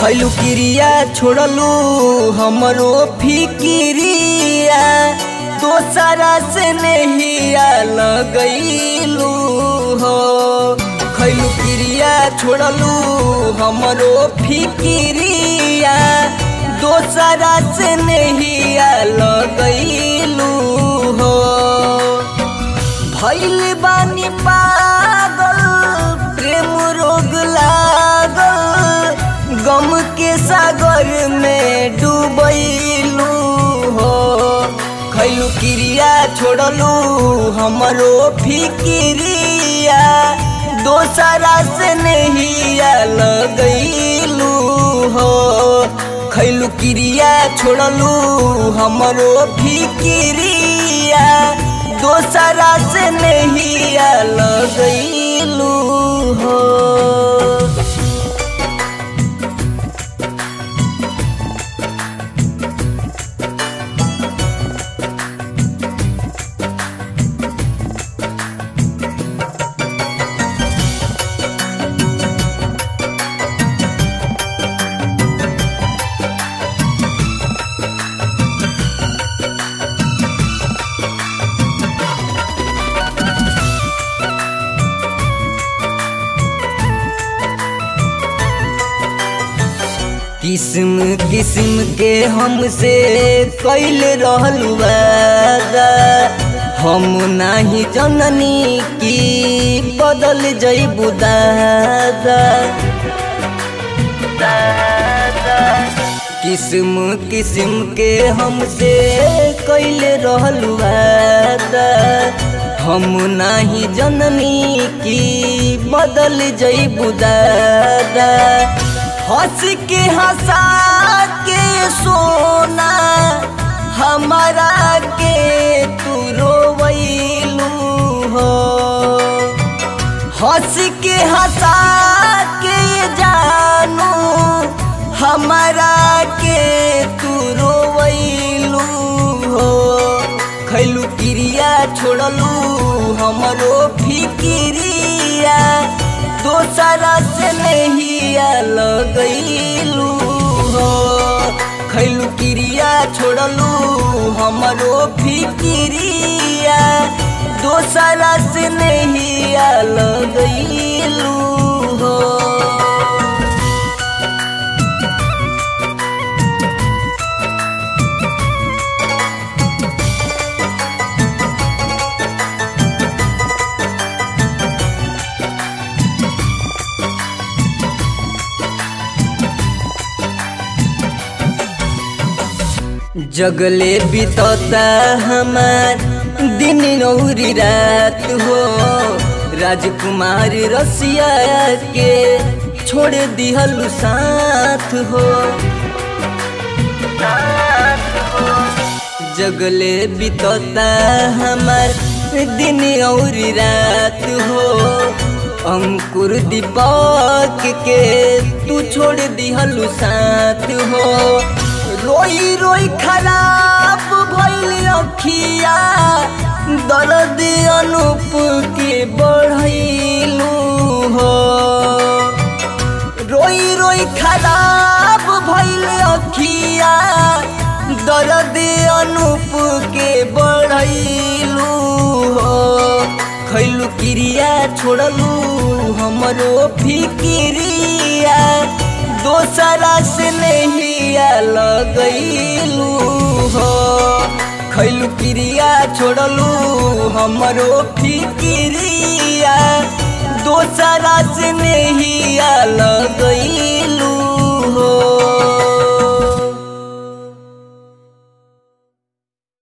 खैलू क्रिया छोड़लू हमरो फिक्रिया दोसरा से नहिया लगैलू हो। खैलू क्रिया छोड़लू हमरो फिक्रिया दोसरा से नहिया लगैलू हो। भइल बानी पागल प्रेम रोग लागल गम के सागर में डूबैलू हो। खैलू क्रिया छोड़लू हमरो फिक्रिया दोसरा से नहिया लगैलू हो। खैलू क्रिया छोड़लू हमरो फिक्रिया दोसरा से नहिया लगैलू हो। किस्म किस्म के हमसे कैल रहल वादा हम नाही जननी की बदल जइबू दादा। किस्म किस्म के हमसे कैल रहल वादा हम नाही जननी की बदल जइबू दादा। हंस के हंसा के सोना हमारा के तू रोवैलू हो। हंस के हंसा के जानू हमारा के तू रोवैलू हो। खैलू क्रिया छोड़लू हमरो फिक्रिया दोसरा से नहिया लगैलू हो। खैलू क्रिया छोड़लू हमरो फिक्रिया दोसरा से नहिया लगैलू हो। जगले बीतता हमार दिन नौरी रात हो। राजकुमार रसिया के छोड़ दिहलु साथ हो। जगले बीतता हमार दिन नौरी रात हो। अंकुर दीपक के तू छोड़ दिहलु साथ हो। रोई रोई खराब भइल अखिया दर्द अनूप के बढ़ैलू हो। रोई रोई खराब भइल अखिया दर्द अनूप के बढ़ैलू हो। खैलू क्रिया छोड़लू हमरो फिक्रिया दोसरा से नहिया लगैलू हो। खैलू क्रिया छोड़लू हमरो फिक्रिया दोसरा से नहिया लगैलू।